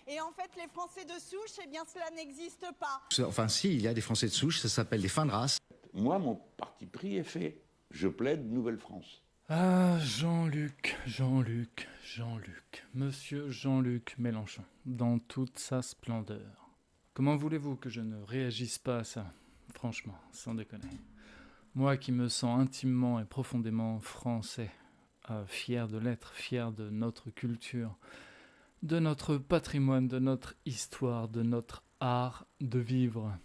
Et en fait, les Français de souche, eh bien, cela n'existe pas. Enfin, si, il y a des Français de souche, ça s'appelle des fins de race. Moi, mon parti pris est fait. Je plaide Nouvelle-France. Ah, Jean-Luc, Monsieur Jean-Luc Mélenchon, dans toute sa splendeur. Comment voulez-vous que je ne réagisse pas à ça? Franchement, sans déconner. Moi qui me sens intimement et profondément français, fier de l'être, fier de notre culture, de notre patrimoine, de notre histoire, de notre art de vivre.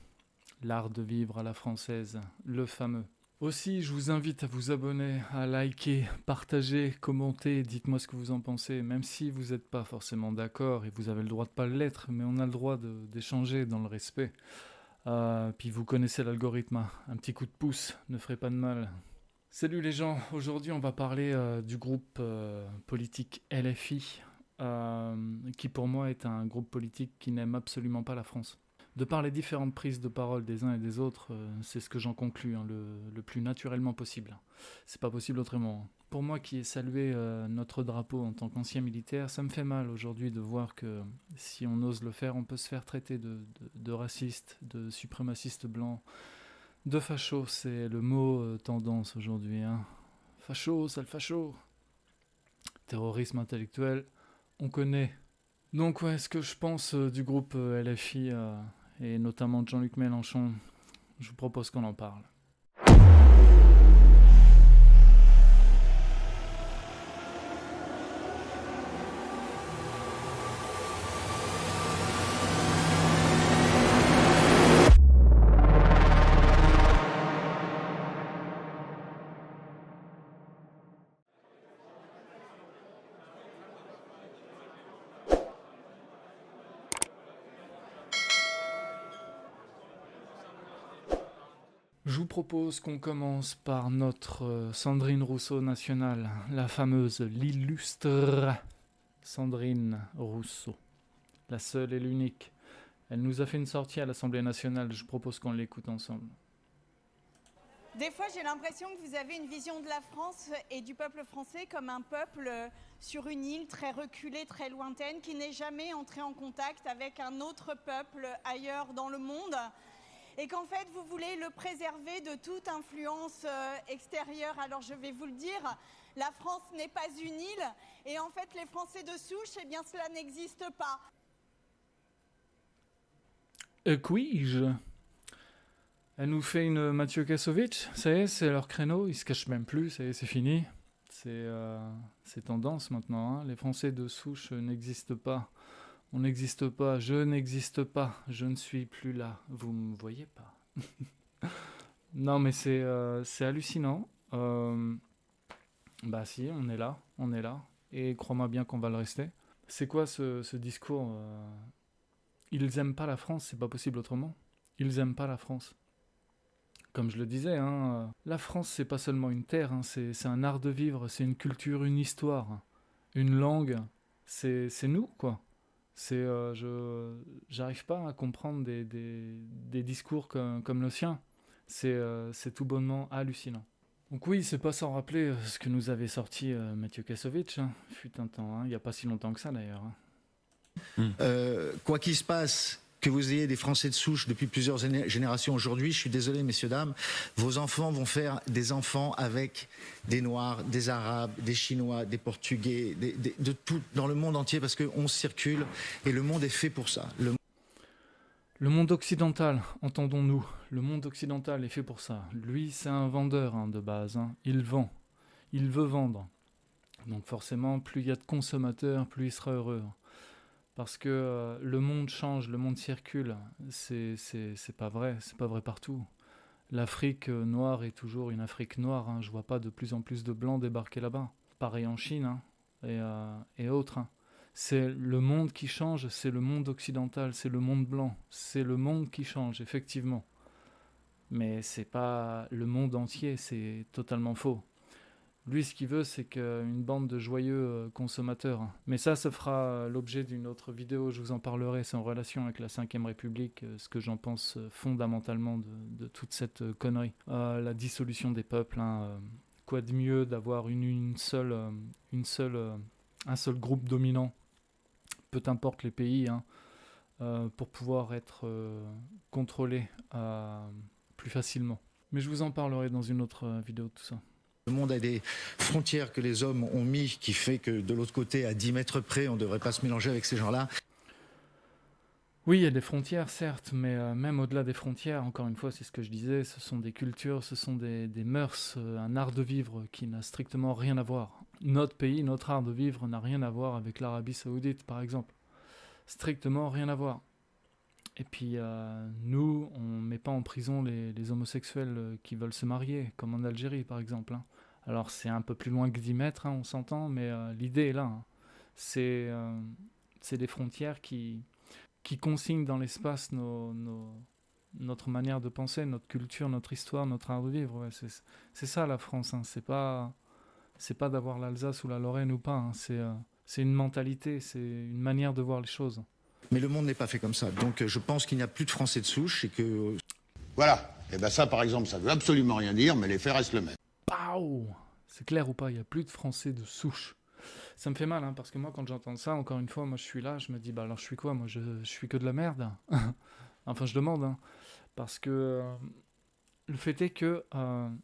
L'art de vivre à la française, le fameux. Aussi, je vous invite à vous abonner, à liker, partager, commenter, dites-moi ce que vous en pensez, même si vous n'êtes pas forcément d'accord et vous avez le droit de pas l'être, mais on a le droit d'échanger dans le respect. Puis vous connaissez l'algorithme, un petit coup de pouce ne ferait pas de mal. Salut les gens, aujourd'hui on va parler du groupe politique LFI, qui pour moi est un groupe politique qui n'aime absolument pas la France. De par les différentes prises de parole des uns et des autres, c'est ce que j'en conclus, le plus naturellement possible. C'est pas possible autrement. Pour moi qui ai salué notre drapeau en tant qu'ancien militaire, ça me fait mal aujourd'hui de voir que si on ose le faire, on peut se faire traiter de raciste, de suprémaciste blanc, de facho, c'est le mot tendance aujourd'hui. Facho, sale facho. Terrorisme intellectuel, on connaît. Donc ouais, ce que je pense du groupe LFI et notamment de Jean-Luc Mélenchon, je vous propose qu'on en parle. Je vous propose qu'on commence par notre Sandrine Rousseau nationale, la fameuse, l'illustre Sandrine Rousseau, la seule et l'unique. Elle nous a fait une sortie à l'Assemblée nationale, je propose qu'on l'écoute ensemble. Des fois, j'ai l'impression que vous avez une vision de la France et du peuple français comme un peuple sur une île très reculée, très lointaine, qui n'est jamais entré en contact avec un autre peuple ailleurs dans le monde. Et qu'en fait, vous voulez le préserver de toute influence extérieure. Alors, je vais vous le dire, la France n'est pas une île. Et en fait, les Français de souche, eh bien, cela n'existe pas. Puis-je Elle nous fait une Mathieu Kassovitch, ça y est, c'est leur créneau, ils se cachent même plus, ça y est, c'est fini. C'est tendance maintenant, les Français de souche n'existent pas. On n'existe pas, je n'existe pas, je ne suis plus là, vous me voyez pas. Non mais c'est hallucinant. Bah si, on est là, et crois-moi bien qu'on va le rester. C'est quoi ce discours Ils aiment pas la France, c'est pas possible autrement. Ils aiment pas la France. Comme je le disais, la France c'est pas seulement une terre, c'est un art de vivre, c'est une culture, une histoire, une langue, c'est nous quoi. J'arrive pas à comprendre des discours comme le sien. C'est tout bonnement hallucinant. Donc oui, c'est pas sans rappeler ce que nous avait sorti Mathieu Kassovitch, fut un temps, il y a pas si longtemps que ça d'ailleurs. Quoi qu'il se passe, que vous ayez des Français de souche depuis plusieurs générations aujourd'hui, je suis désolé messieurs, dames, vos enfants vont faire des enfants avec des Noirs, des Arabes, des Chinois, des Portugais, de tout dans le monde entier parce qu'on circule et le monde est fait pour ça. Le monde occidental, entendons-nous, le monde occidental est fait pour ça. Lui, c'est un vendeur de base, il vend, il veut vendre. Donc forcément, plus il y a de consommateurs, plus il sera heureux. Parce que le monde change, le monde circule, c'est pas vrai partout. L'Afrique noire est toujours une Afrique noire, je vois pas de plus en plus de blancs débarquer là-bas. Pareil en Chine et autres. C'est le monde qui change, c'est le monde occidental, c'est le monde blanc, c'est le monde qui change, effectivement. Mais c'est pas le monde entier, c'est totalement faux. Lui, ce qu'il veut, c'est qu'une bande de joyeux consommateurs. Mais ça fera l'objet d'une autre vidéo, je vous en parlerai, c'est en relation avec la 5ème République, ce que j'en pense fondamentalement de toute cette connerie. La dissolution des peuples, quoi de mieux d'avoir un seul groupe dominant, peu t'importe les pays, hein, pour pouvoir être contrôlé plus facilement. Mais je vous en parlerai dans une autre vidéo de tout ça. Le monde a des frontières que les hommes ont mis, qui fait que de l'autre côté, à 10 mètres près, on ne devrait pas se mélanger avec ces gens-là. Oui, il y a des frontières, certes, mais même au-delà des frontières, encore une fois, c'est ce que je disais, ce sont des cultures, ce sont des mœurs, un art de vivre qui n'a strictement rien à voir. Notre pays, notre art de vivre n'a rien à voir avec l'Arabie Saoudite, par exemple. Strictement rien à voir. Et puis, nous, on ne met pas en prison les homosexuels qui veulent se marier, comme en Algérie, par exemple, hein. Alors, c'est un peu plus loin que 10 mètres, hein, on s'entend, mais l'idée est là, hein. C'est des frontières qui consignent dans l'espace notre manière de penser, notre culture, notre histoire, notre art de vivre. Ouais, c'est ça, la France, hein. C'est pas d'avoir l'Alsace ou la Lorraine ou pas, hein. C'est une mentalité, c'est une manière de voir les choses. Mais le monde n'est pas fait comme ça. Donc je pense qu'il n'y a plus de Français de souche et que... Voilà. Et bien ça, par exemple, ça veut absolument rien dire, mais les faits restent le même. Pow! C'est clair ou pas, il n'y a plus de Français de souche. Ça me fait mal, hein, parce que moi, quand j'entends ça, encore une fois, moi, je suis là, je me dis, bah alors je suis quoi? Moi, je suis que de la merde. Enfin, je demande, hein, parce que le fait est que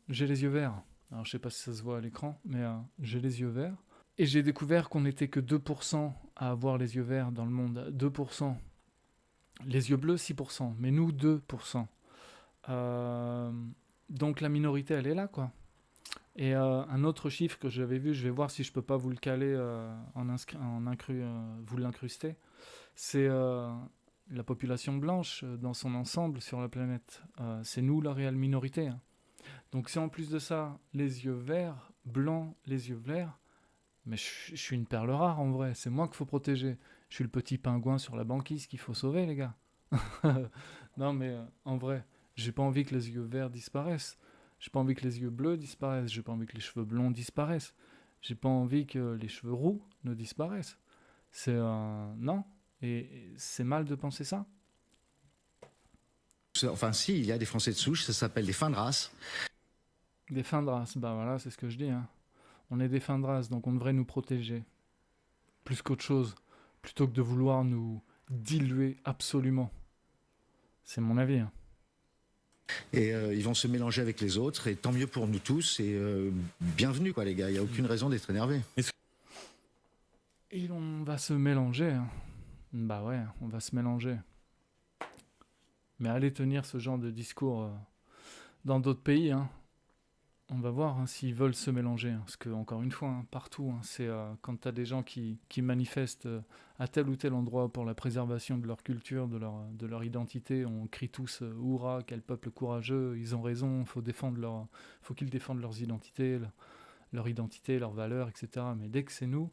j'ai les yeux verts. Alors, je sais pas si ça se voit à l'écran, mais j'ai les yeux verts. Et j'ai découvert qu'on n'était que 2% à avoir les yeux verts dans le monde. 2%. Les yeux bleus, 6%. Mais nous, 2%. Donc la minorité, elle est là, quoi. Et un autre chiffre que j'avais vu, je vais voir si je peux pas vous le caler vous l'incruster, c'est la population blanche dans son ensemble sur la planète. C'est nous la réelle minorité, hein. Donc si en plus de ça, les yeux verts, blancs, les yeux verts, mais je suis une perle rare en vrai, c'est moi qu'il faut protéger. Je suis le petit pingouin sur la banquise qu'il faut sauver, les gars. Non mais en vrai, j'ai pas envie que les yeux verts disparaissent. J'ai pas envie que les yeux bleus disparaissent. J'ai pas envie que les cheveux blonds disparaissent. J'ai pas envie que les cheveux roux ne disparaissent. C'est non. Et c'est mal de penser ça. Enfin si, il y a des Français de souche, ça s'appelle des fins de race. Des fins de race, bah voilà, c'est ce que je dis, hein. On est des fins de race, donc on devrait nous protéger. Plus qu'autre chose. Plutôt que de vouloir nous diluer absolument. C'est mon avis, hein. Et ils vont se mélanger avec les autres, et tant mieux pour nous tous, et bienvenue, quoi, les gars, il n'y a aucune raison d'être énervé. Et on va se mélanger, hein. Bah ouais, on va se mélanger. Mais aller tenir ce genre de discours dans d'autres pays, hein, on va voir, hein, s'ils veulent se mélanger. Hein, parce que, encore une fois, hein, partout, hein, c'est quand tu as des gens qui manifestent à tel ou tel endroit pour la préservation de leur culture, de leur identité, on crie tous « Hurrah, quel peuple courageux, ils ont raison, faut qu'ils défendent leurs identités, leur identité, leurs valeurs, etc. » Mais dès que c'est nous,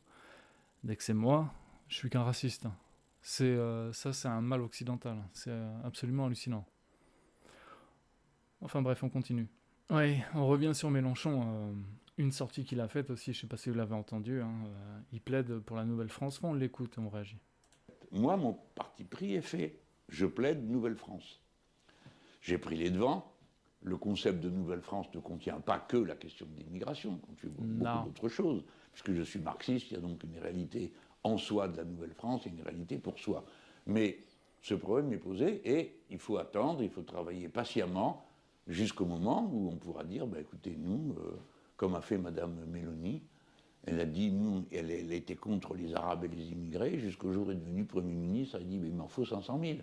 dès que c'est moi, je suis qu'un raciste. Hein. Ça, c'est un mal occidental. C'est absolument hallucinant. Enfin bref, on continue. Oui, on revient sur Mélenchon. Une sortie qu'il a faite aussi, je ne sais pas si vous l'avez entendu, hein, il plaide pour la Nouvelle-France. On l'écoute, on réagit. Moi, mon parti pris est fait. Je plaide Nouvelle-France. J'ai pris les devants. Le concept de Nouvelle-France ne contient pas que la question de l'immigration, il contient beaucoup d'autres choses. Puisque je suis marxiste, il y a donc une réalité en soi de la Nouvelle-France et une réalité pour soi. Mais ce problème est posé et il faut attendre, il faut travailler patiemment jusqu'au moment où on pourra dire, bah, écoutez, nous, comme a fait Madame Mélanie, elle a dit, nous, elle était contre les Arabes et les immigrés, jusqu'au jour où elle est devenue Premier ministre, elle a dit, mais il m'en faut 500 000.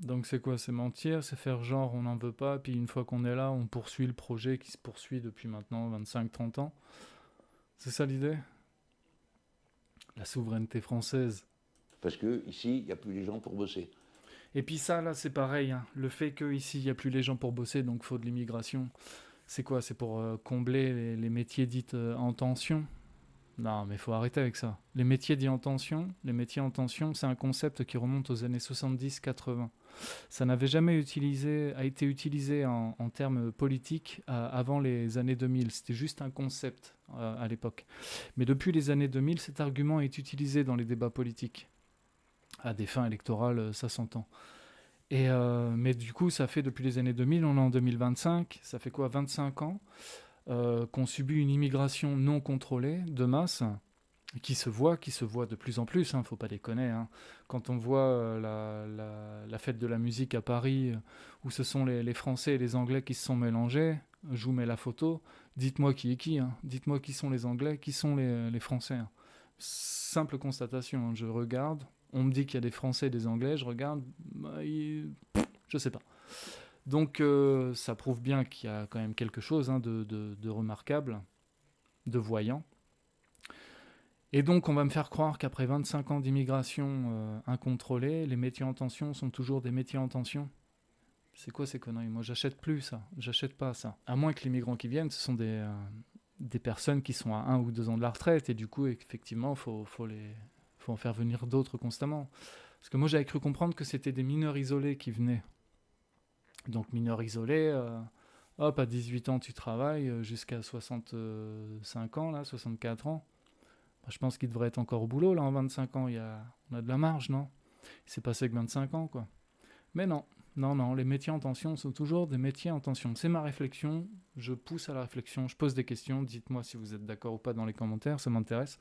Donc c'est quoi? C'est mentir, c'est faire genre on n'en veut pas, puis une fois qu'on est là, on poursuit le projet qui se poursuit depuis maintenant 25-30 ans. C'est ça l'idée? La souveraineté française. Parce qu'ici, il n'y a plus les gens pour bosser. Et puis ça, là, c'est pareil, hein. Le fait qu'ici, il n'y a plus les gens pour bosser, donc il faut de l'immigration. C'est quoi? C'est pour combler les métiers dits en tension? Non, mais il faut arrêter avec ça. Les métiers dits en tension, c'est un concept qui remonte aux années 70-80. Ça n'avait jamais été utilisé en termes politiques avant les années 2000. C'était juste un concept à l'époque. Mais depuis les années 2000, cet argument est utilisé dans les débats politiques. À des fins électorales, ça s'entend. Mais du coup, ça fait depuis les années 2000, on est en 2025, ça fait quoi, 25 ans qu'on subit une immigration non contrôlée, de masse, qui se voit de plus en plus, faut pas déconner. Quand on voit la fête de la musique à Paris, où ce sont les Français et les Anglais qui se sont mélangés, je vous mets la photo, dites-moi qui est qui, dites-moi qui sont les Anglais, qui sont les Français. Simple constatation, je regarde, on me dit qu'il y a des Français et des Anglais, je regarde, je sais pas. Donc ça prouve bien qu'il y a quand même quelque chose de remarquable, de voyant. Et donc on va me faire croire qu'après 25 ans d'immigration incontrôlée, les métiers en tension sont toujours des métiers en tension. C'est quoi ces conneries? Moi j'achète plus ça, j'achète pas ça. À moins que les migrants qui viennent, ce sont des personnes qui sont à 1 ou 2 ans de la retraite, et du coup effectivement faut en faire venir d'autres constamment. Parce que moi j'avais cru comprendre que c'était des mineurs isolés qui venaient. Donc mineurs isolés, hop, à 18 ans tu travailles, jusqu'à 65 ans, là, 64 ans. Je pense qu'il devrait être encore au boulot, là, en 25 ans. On a de la marge, non? Il s'est passé que 25 ans, quoi. Mais non, les métiers en tension sont toujours des métiers en tension. C'est ma réflexion, je pousse à la réflexion, je pose des questions, dites-moi si vous êtes d'accord ou pas dans les commentaires, ça m'intéresse.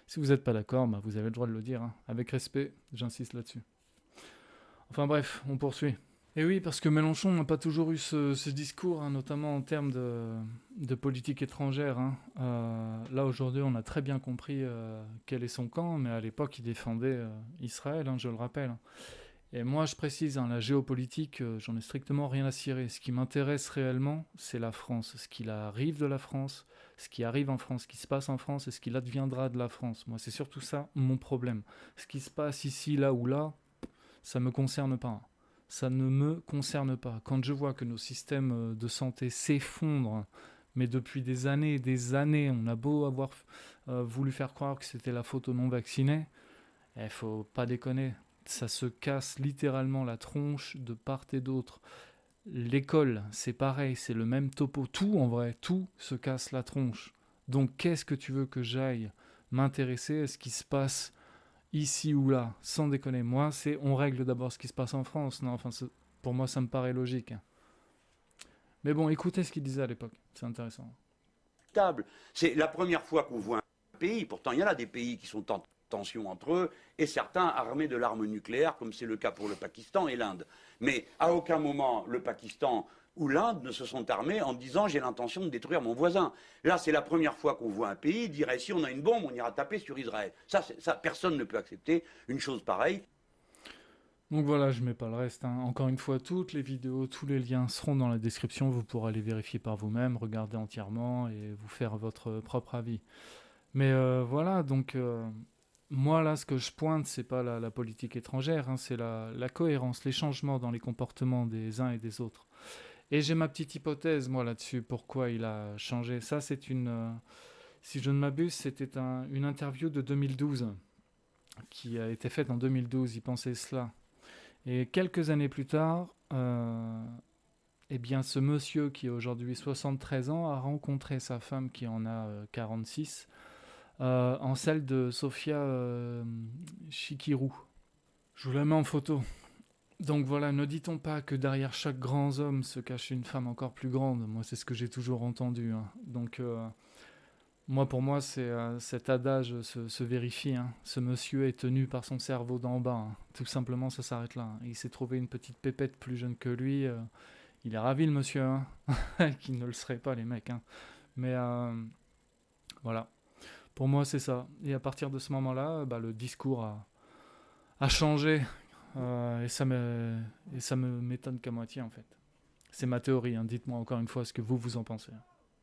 Si vous n'êtes pas d'accord, vous avez le droit de le dire, avec respect, j'insiste là-dessus. Enfin bref, on poursuit. Et oui, parce que Mélenchon n'a pas toujours eu ce discours, notamment en termes de politique étrangère. Là, aujourd'hui, on a très bien compris quel est son camp, mais à l'époque, il défendait Israël, je le rappelle. Et moi, je précise, la géopolitique, j'en ai strictement rien à cirer. Ce qui m'intéresse réellement, c'est la France, ce qui arrive de la France, ce qui arrive en France, ce qui se passe en France et ce qui adviendra de la France. Moi, c'est surtout ça mon problème. Ce qui se passe ici, là ou là, ça ne me concerne pas. Ça ne me concerne pas. Quand je vois que nos systèmes de santé s'effondrent, mais depuis des années et des années, on a beau avoir voulu faire croire que c'était la faute aux non-vaccinés, il faut pas déconner. Ça se casse littéralement la tronche de part et d'autre. L'école, c'est pareil, c'est le même topo. Tout, en vrai, tout se casse la tronche. Donc, qu'est-ce que tu veux que j'aille m'intéresser à ce qui se passe ici ou là? Sans déconner, moi, on règle d'abord ce qui se passe en France. Non, pour moi, ça me paraît logique. Mais bon, écoutez ce qu'il disait à l'époque, c'est intéressant. C'est la première fois qu'on voit un pays, pourtant il y en a des pays qui sont en tension entre eux, et certains armés de l'arme nucléaire, comme c'est le cas pour le Pakistan et l'Inde. Mais à aucun moment le Pakistan ou l'Inde ne se sont armés en disant « j'ai l'intention de détruire mon voisin ». Là, c'est la première fois qu'on voit un pays dire « si on a une bombe, on ira taper sur Israël ». Ça, personne ne peut accepter une chose pareille. Donc voilà, je ne mets pas le reste. Encore une fois, toutes les vidéos, tous les liens seront dans la description. Vous pourrez les vérifier par vous-même, regarder entièrement et vous faire votre propre avis. Mais voilà, donc moi là, ce que je pointe, c'est pas la politique étrangère, c'est la cohérence, les changements dans les comportements des uns et des autres. Et j'ai ma petite hypothèse, moi, là-dessus, pourquoi il a changé. Ça, c'est si je ne m'abuse, c'était une interview de 2012, qui a été faite en 2012, il pensait cela. Et quelques années plus tard, eh bien, ce monsieur qui a aujourd'hui 73 ans a rencontré sa femme qui en a 46 en celle de Sofia Chikirou. Je vous la mets en photo. Donc voilà, ne dit-on pas que derrière chaque grand homme se cache une femme encore plus grande? Moi, c'est ce que j'ai toujours entendu. Donc, pour moi, cet adage se vérifie. Ce monsieur est tenu par son cerveau d'en bas. Tout simplement, ça s'arrête là. Il s'est trouvé une petite pépette plus jeune que lui. Il est ravi, le monsieur. Qui ne le serait pas, les mecs. Mais voilà. Pour moi, c'est ça. Et à partir de ce moment-là, le discours a changé. Et ça me m'étonne qu'à moitié, en fait. C'est ma théorie. Dites-moi encore une fois ce que vous en pensez.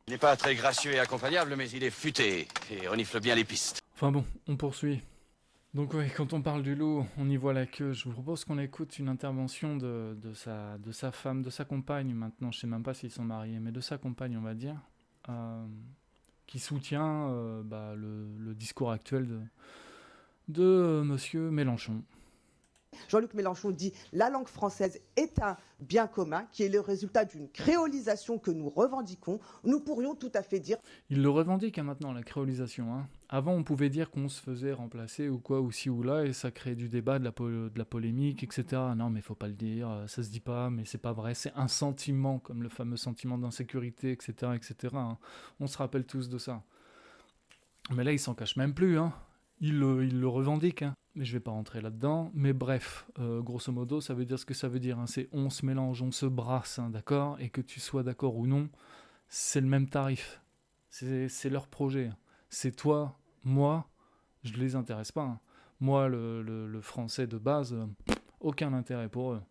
Il n'est pas très gracieux et accompagnable, mais il est futé et renifle bien les pistes. Enfin bon, on poursuit. Donc oui, quand on parle du loup, on y voit la queue. Je vous propose qu'on écoute une intervention de sa femme, de sa compagne, maintenant, je ne sais même pas s'ils sont mariés, mais de sa compagne, on va dire, qui soutient le discours actuel de monsieur Mélenchon. Jean-Luc Mélenchon dit « La langue française est un bien commun qui est le résultat d'une créolisation que nous revendiquons. Nous pourrions tout à fait dire... » Il le revendique maintenant, la créolisation. Avant, on pouvait dire qu'on se faisait remplacer ou quoi, ou ci ou là, et ça créait du débat, de la polémique, etc. Non, mais il faut pas le dire, ça se dit pas, mais c'est pas vrai. C'est un sentiment, comme le fameux sentiment d'insécurité, etc., etc. On se rappelle tous de ça. Mais là, il s'en cache même plus, hein. Il le revendique, hein. Mais je vais pas rentrer là-dedans. Mais bref, grosso modo, ça veut dire ce que ça veut dire, hein. C'est on se mélange, on se brasse, hein, d'accord? Et que tu sois d'accord ou non, c'est le même tarif. C'est leur projet. C'est toi, moi, je les intéresse pas, hein. Moi, le français de base, aucun intérêt pour eux.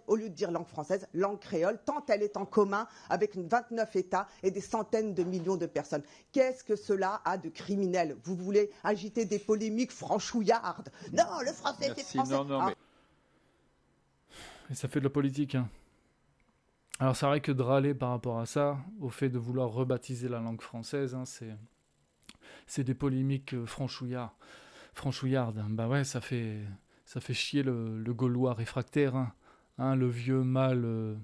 Au lieu de dire langue française, langue créole, tant elle est en commun avec 29 États et des centaines de millions de personnes. Qu'est-ce que cela a de criminel? Vous voulez agiter des polémiques franchouillardes? Non, le français, c'est français. Non, mais... Et ça fait de la politique, hein. Alors c'est vrai que de râler par rapport à ça, au fait de vouloir rebaptiser la langue française, hein, c'est des polémiques franchouillardes. Bah ouais, ça fait chier le Gaulois réfractaire, hein. Hein, le vieux mâle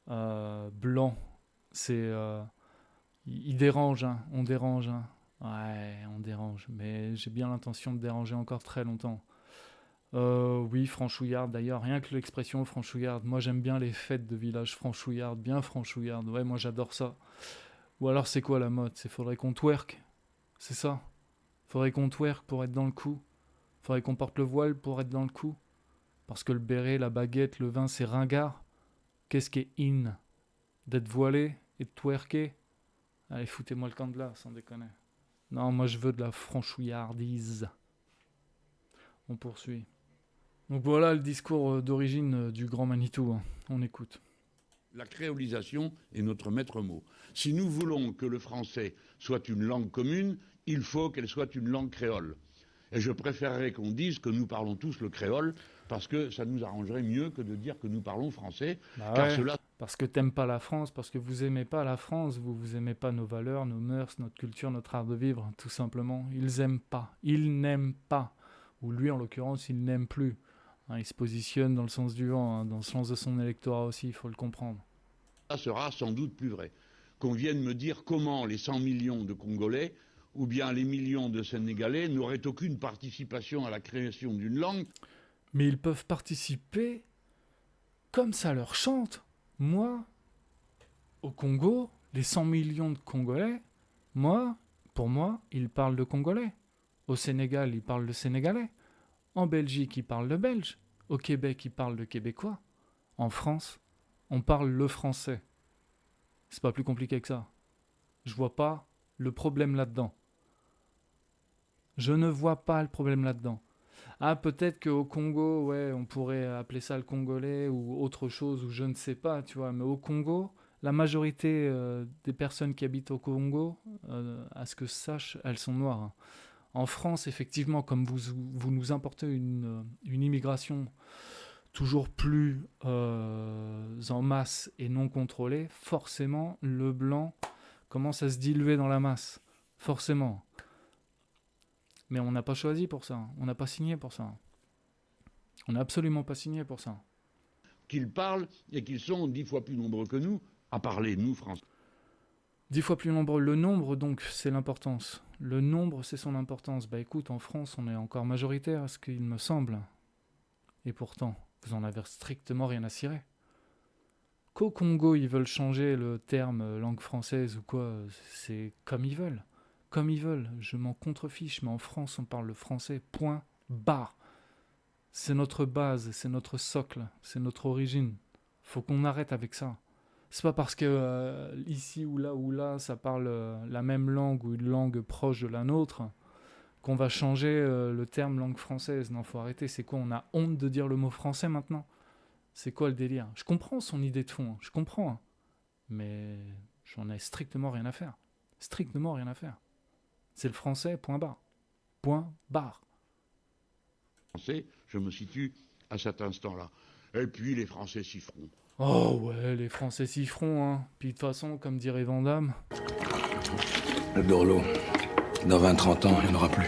blanc, il dérange, hein, on dérange, hein. Ouais, on dérange, mais j'ai bien l'intention de déranger encore très longtemps. Oui, franchouillarde d'ailleurs, rien que l'expression franchouillarde. Moi j'aime bien les fêtes de village franchouillarde, bien franchouillarde. Ouais, moi j'adore ça. Ou alors c'est quoi la mode? Faudrait qu'on twerk, c'est ça? Faudrait qu'on twerk pour être dans le coup. Faudrait qu'on porte le voile pour être dans le coup. Parce que le béret, la baguette, le vin, c'est ringard. Qu'est-ce qui est in? D'être voilé et de twerker? Allez, foutez-moi le camp de là, sans déconner. Non, moi je veux de la franchouillardise. On poursuit. Donc voilà le discours d'origine du grand Manitou, hein. On écoute. La créolisation est notre maître mot. Si nous voulons que le français soit une langue commune, il faut qu'elle soit une langue créole. Et je préférerais qu'on dise que nous parlons tous le créole, parce que ça nous arrangerait mieux que de dire que nous parlons français. Bah car ouais, cela... parce que t'aimes pas la France, parce que vous aimez pas la France, vous aimez pas nos valeurs, nos mœurs, notre culture, notre art de vivre, tout simplement. Ils aiment pas, ils n'aiment pas. Ou lui, en l'occurrence, il n'aime plus. Hein, il se positionne dans le sens du vent, hein, dans le sens de son électorat aussi, il faut le comprendre. Ça sera sans doute plus vrai. Qu'on vienne me dire comment les 100 millions de Congolais ou bien les millions de Sénégalais n'auraient aucune participation à la création d'une langue. Mais ils peuvent participer comme ça leur chante. Moi, au Congo, les 100 millions de Congolais, pour moi, ils parlent de Congolais. Au Sénégal, ils parlent de Sénégalais. En Belgique, ils parlent de Belge. Au Québec, ils parlent de Québécois. En France, on parle le français. C'est pas plus compliqué que ça. Je vois pas le problème là-dedans. Je ne vois pas le problème là-dedans. Ah, peut-être qu'au Congo, ouais, on pourrait appeler ça le congolais ou autre chose, ou je ne sais pas, tu vois. Mais au Congo, la majorité des personnes qui habitent au Congo, à ce que je sache, elles sont noires, hein. En France, effectivement, comme vous nous importez une immigration toujours plus en masse et non contrôlée, forcément, le blanc commence à se diluer dans la masse. Forcément. Mais on n'a pas choisi pour ça. On n'a pas signé pour ça. On n'a absolument pas signé pour ça. Qu'ils parlent et qu'ils sont 10 fois plus nombreux que nous à parler, nous, Français. 10 fois plus nombreux. Le nombre, donc, c'est l'importance. Le nombre, c'est son importance. Bah écoute, en France, on est encore majoritaire, à ce qu'il me semble. Et pourtant, vous en avez strictement rien à cirer. Qu'au Congo, ils veulent changer le terme langue française ou quoi, c'est comme ils veulent. Comme ils veulent, je m'en contrefiche, mais en France, on parle le français, point, barre. C'est notre base, c'est notre socle, c'est notre origine. Faut qu'on arrête avec ça. C'est pas parce que ici ou là, ça parle la même langue ou une langue proche de la nôtre qu'on va changer le terme langue française. Non, faut arrêter. C'est quoi? On a honte de dire le mot français maintenant? C'est quoi le délire? Je comprends son idée de fond, hein, je comprends. Hein. Mais j'en ai strictement rien à faire. Strictement rien à faire. C'est le français, point barre. Point barre. Je me situe à cet instant-là. Et puis les Français s'y feront. Oh ouais, les Français s'y feront, hein. Puis de toute façon, comme dirait Van Damme... Le Dorlo, dans 20-30 ans, il n'y en aura plus.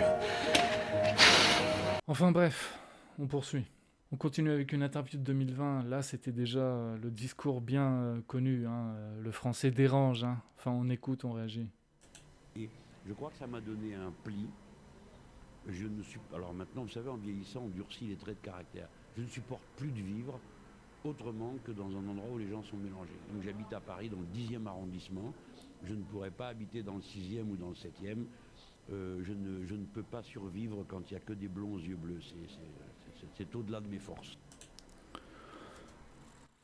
Enfin bref, on poursuit. On continue avec une interview de 2020. Là, c'était déjà le discours bien connu, hein. Le français dérange, hein. Enfin, on écoute, on réagit. Et je crois que ça m'a donné un pli. Alors maintenant, vous savez, en vieillissant, on durcit les traits de caractère. Je ne supporte plus de vivre autrement que dans un endroit où les gens sont mélangés. Donc j'habite à Paris, dans le 10e arrondissement, je ne pourrais pas habiter dans le 6e ou dans le 7e. Je ne peux pas survivre quand il n'y a que des blonds aux yeux bleus. C'est au-delà de mes forces.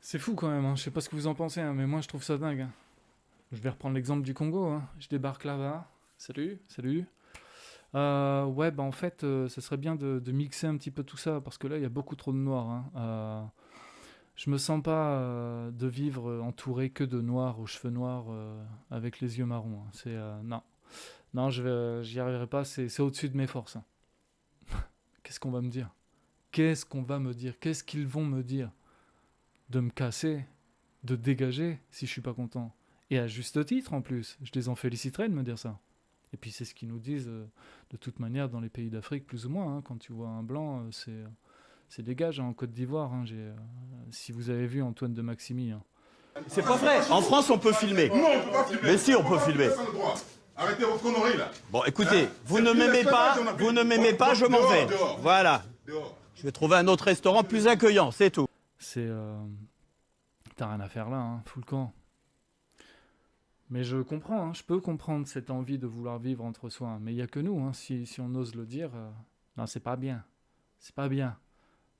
C'est fou quand même, hein. Je sais pas ce que vous en pensez, hein, mais moi je trouve ça dingue. Hein. Je vais reprendre l'exemple du Congo. Hein. Je débarque là-bas. Salut. Ouais, bah en fait, ça serait bien de mixer un petit peu tout ça, parce que là, il y a beaucoup trop de noirs. Hein. Je me sens pas de vivre entouré que de noirs aux cheveux noirs avec les yeux marrons. Hein. C'est non, j'y arriverai pas. C'est au-dessus de mes forces. Hein. Qu'est-ce qu'on va me dire? Qu'est-ce qu'ils vont me dire? De me casser, de dégager si je suis pas content. Et à juste titre en plus. Je les en féliciterais de me dire ça. Et puis c'est ce qu'ils nous disent de toute manière dans les pays d'Afrique, plus ou moins. Hein. Quand tu vois un blanc, c'est dégage. Hein, en Côte d'Ivoire, hein, si vous avez vu Antoine de Maximi. Hein. C'est pas vrai. En France, on peut filmer. Non, on peut pas filmer. Mais si, on peut filmer. Arrêtez votre connerie là. Bon, écoutez, vous ne m'aimez pas, je m'en vais. Voilà. Je vais trouver un autre restaurant plus accueillant, c'est tout. T'as rien à faire là, hein, fous le camp. Mais je comprends, hein, je peux comprendre cette envie de vouloir vivre entre soi. Mais il n'y a que nous, hein, si on ose le dire. Non, c'est pas bien. C'est pas bien.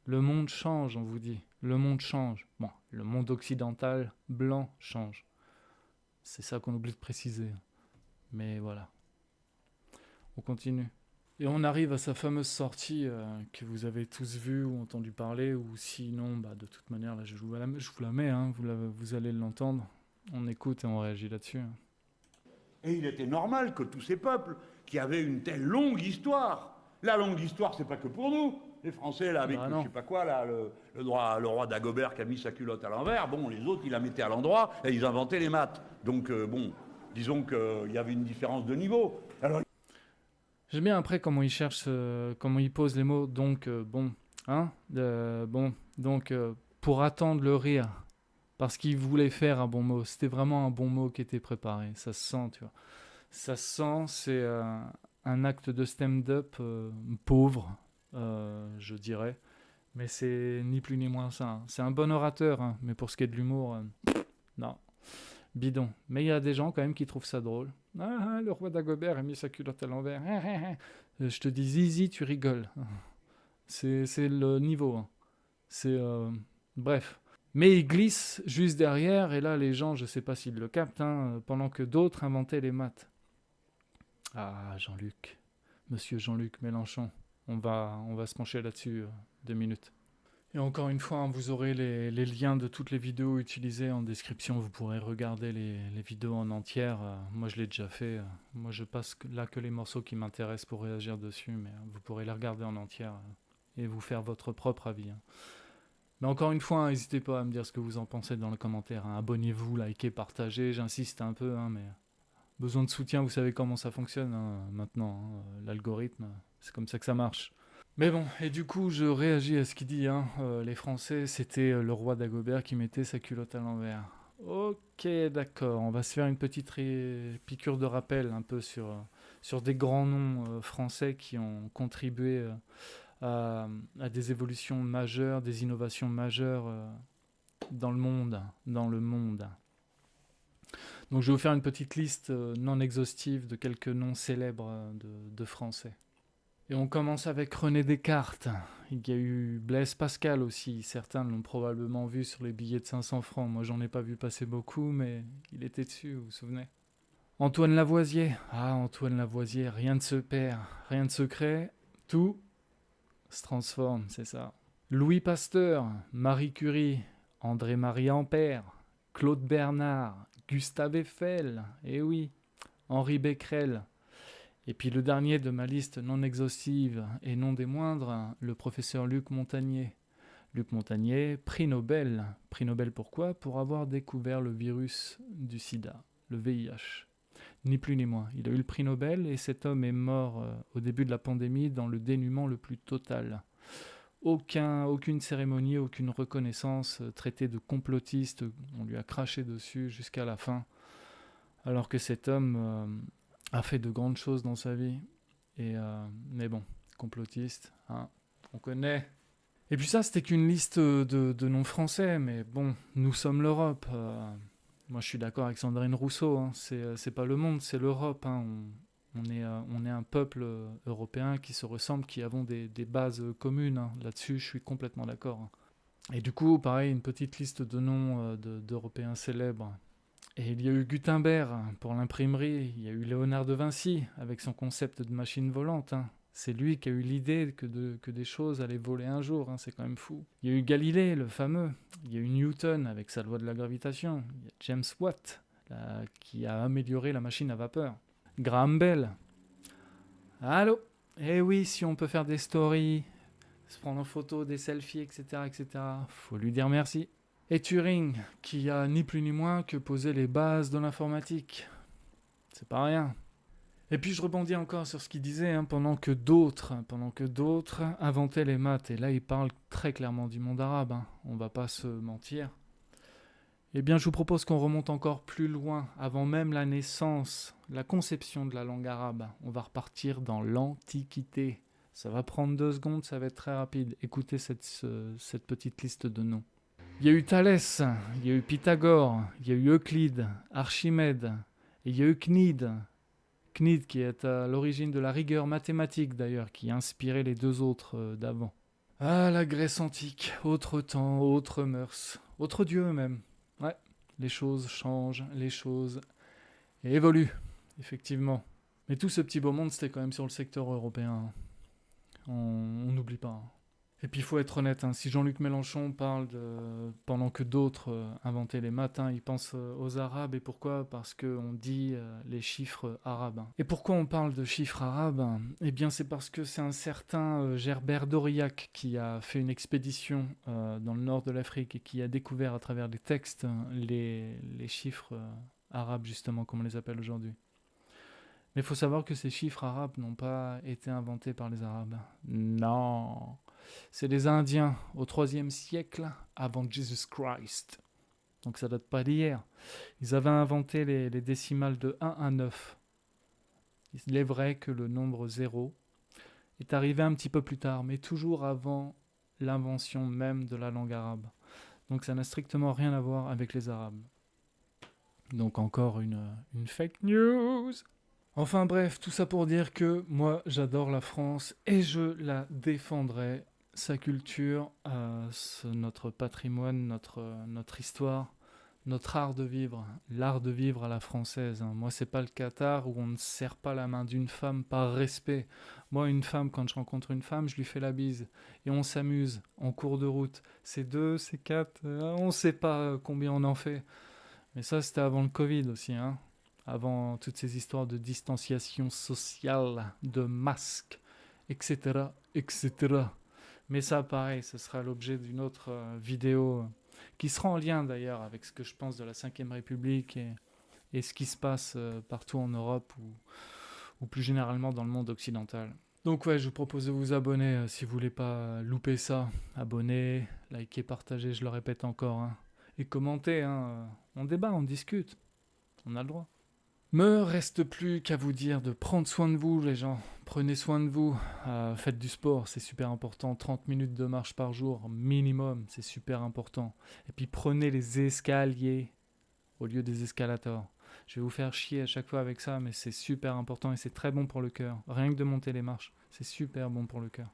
Le monde change, on vous dit. Le monde change. Bon, le monde occidental, blanc, change. C'est ça qu'on oublie de préciser. Mais voilà. On continue. Et on arrive à sa fameuse sortie que vous avez tous vue ou entendu parler, ou sinon, bah, de toute manière, là, je vous la mets, hein, vous allez l'entendre. On écoute et on réagit là-dessus. Hein. Et il était normal que tous ces peuples qui avaient une telle longue histoire, la longue histoire, c'est pas que pour nous. Les Français, là, avec je sais pas quoi, là, le roi Dagobert qui a mis sa culotte à l'envers, bon, les autres, ils la mettaient à l'endroit et ils inventaient les maths. Donc, bon, disons qu'il y avait une différence de niveau. Alors, j'aime bien après comment il cherche, comment il pose les mots. Donc, pour attendre le rire. Parce qu'il voulait faire un bon mot. C'était vraiment un bon mot qui était préparé. Ça se sent, tu vois. Ça se sent, c'est un acte de stand-up pauvre, je dirais. Mais c'est ni plus ni moins ça. Hein. C'est un bon orateur, hein. Mais pour ce qui est de l'humour, non. Bidon. Mais il y a des gens quand même qui trouvent ça drôle. Ah, le roi Dagobert a mis sa culotte à l'envers. Je te dis, zizi, tu rigoles. C'est le niveau. Hein. C'est... bref. Mais il glisse juste derrière, et là, les gens, je ne sais pas s'ils le captent, hein, pendant que d'autres inventaient les maths. Ah, Jean-Luc. Monsieur Jean-Luc Mélenchon. On va se pencher là-dessus 2 minutes. Et encore une fois, hein, vous aurez les liens de toutes les vidéos utilisées en description. Vous pourrez regarder les vidéos en entière. Moi, je l'ai déjà fait. Moi, je passe là que les morceaux qui m'intéressent pour réagir dessus, mais vous pourrez les regarder en entière et vous faire votre propre avis. Hein. Mais encore une fois, n'hésitez pas à me dire ce que vous en pensez dans les commentaires. Hein. Abonnez-vous, likez, partagez. J'insiste un peu, hein, mais besoin de soutien, vous savez comment ça fonctionne hein, maintenant. Hein. L'algorithme, c'est comme ça que ça marche. Mais bon, et du coup, je réagis à ce qu'il dit. Hein. Les Français, c'était le roi Dagobert qui mettait sa culotte à l'envers. Ok, d'accord. On va se faire une petite piqûre de rappel un peu sur des grands noms français qui ont contribué... à des évolutions majeures, des innovations majeures dans le monde. Donc je vais vous faire une petite liste non exhaustive de quelques noms célèbres de Français. Et on commence avec René Descartes. Il y a eu Blaise Pascal aussi, certains l'ont probablement vu sur les billets de 500 francs. Moi j'en ai pas vu passer beaucoup, mais il était dessus, vous vous souvenez. Antoine Lavoisier. Ah, Antoine Lavoisier, rien ne se perd, rien ne se crée, tout se transforme, c'est ça. Louis Pasteur, Marie Curie, André-Marie Ampère, Claude Bernard, Gustave Eiffel, et oui, Henri Becquerel. Et puis le dernier de ma liste non exhaustive et non des moindres, le professeur Luc Montagnier. Luc Montagnier, prix Nobel. Prix Nobel pourquoi ? Pour avoir découvert le virus du sida, le VIH. Ni plus ni moins. Il a eu le prix Nobel et cet homme est mort au début de la pandémie dans le dénuement le plus total. Aucune cérémonie, aucune reconnaissance, traité de complotiste, on lui a craché dessus jusqu'à la fin. Alors que cet homme a fait de grandes choses dans sa vie. Mais bon, complotiste, hein, on connaît. Et puis ça, c'était qu'une liste de noms français, mais bon, nous sommes l'Europe. Moi, je suis d'accord avec Sandrine Rousseau. Hein. C'est pas le monde, c'est l'Europe. Hein. On est un peuple européen qui se ressemble, qui avons des bases communes. Hein. Là-dessus, je suis complètement d'accord. Hein. Et du coup, pareil, une petite liste de noms d'Européens célèbres. Et il y a eu Gutenberg pour l'imprimerie. Il y a eu Léonard de Vinci avec son concept de machine volante. Hein. C'est lui qui a eu l'idée que des choses allaient voler un jour. Hein. C'est quand même fou. Il y a eu Galilée, le fameux. Il y a eu Newton avec sa loi de la gravitation. Il y a James Watt qui a amélioré la machine à vapeur. Graham Bell. Allô? Eh oui, si on peut faire des stories, se prendre en photo, des selfies, etc., faut lui dire merci. Et Turing, qui a ni plus ni moins que posé les bases de l'informatique. C'est pas rien. Et puis je rebondis encore sur ce qu'il disait, hein, pendant que d'autres inventaient les maths. Et là, il parle très clairement du monde arabe, hein, on va pas se mentir. Eh bien, je vous propose qu'on remonte encore plus loin, avant même la naissance, la conception de la langue arabe. On va repartir dans l'Antiquité. Ça va prendre 2 secondes, ça va être très rapide. Écoutez cette petite liste de noms. Il y a eu Thalès, il y a eu Pythagore, il y a eu Euclide, Archimède, et il y a eu Cnide. Cnide qui est à l'origine de la rigueur mathématique d'ailleurs, qui a inspiré les 2 autres d'avant. Ah, la Grèce antique, autre temps, autre mœurs, autre dieu même. Ouais, les choses changent, les choses évoluent, effectivement. Mais tout ce petit beau monde, c'était quand même sur le secteur européen. On n'oublie pas. Hein. Et puis il faut être honnête, hein, si Jean-Luc Mélenchon parle pendant que d'autres inventaient les maths, hein, il pense aux Arabes. Et pourquoi? Parce qu'on dit les chiffres arabes. Hein. Et pourquoi on parle de chiffres arabes? Eh bien c'est parce que c'est un certain Gerbert d'Aurillac qui a fait une expédition dans le nord de l'Afrique et qui a découvert à travers des textes les chiffres arabes, justement, comme on les appelle aujourd'hui. Mais il faut savoir que ces chiffres arabes n'ont pas été inventés par les Arabes. Non, c'est les Indiens au IIIe siècle avant Jesus Christ. Donc ça date pas d'hier. Ils avaient inventé les décimales de 1 à 9. Il est vrai que le nombre 0 est arrivé un petit peu plus tard, mais toujours avant l'invention même de la langue arabe. Donc ça n'a strictement rien à voir avec les Arabes. Donc encore une fake news. Enfin bref, tout ça pour dire que moi j'adore la France et je la défendrai. Sa culture, notre patrimoine, notre histoire, notre art de vivre, l'art de vivre à la française. Hein. Moi c'est pas le Qatar où on ne serre pas la main d'une femme par respect. Moi une femme, quand je rencontre une femme, je lui fais la bise et on s'amuse en cours de route. C'est 2, c'est 4, on sait pas combien on en fait. Mais ça c'était avant le Covid aussi, hein. Avant toutes ces histoires de distanciation sociale, de masques, etc., etc. Mais ça, pareil, ce sera l'objet d'une autre vidéo qui sera en lien d'ailleurs avec ce que je pense de la Ve République et ce qui se passe partout en Europe ou plus généralement dans le monde occidental. Donc ouais, je vous propose de vous abonner si vous voulez pas louper ça. Abonnez, likez, partagez, je le répète encore. Hein. Et commentez, hein. On débat, on discute. On a le droit. Me reste plus qu'à vous dire de prendre soin de vous, les gens. Prenez soin de vous. Faites du sport, c'est super important. 30 minutes de marche par jour, minimum, c'est super important. Et puis prenez les escaliers au lieu des escalators. Je vais vous faire chier à chaque fois avec ça, mais c'est super important et c'est très bon pour le cœur. Rien que de monter les marches, c'est super bon pour le cœur.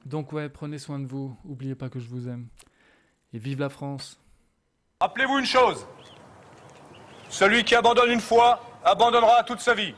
Donc ouais, prenez soin de vous. N'oubliez pas que je vous aime. Et vive la France. Rappelez-vous une chose. Celui qui abandonne une fois, abandonnera toute sa vie.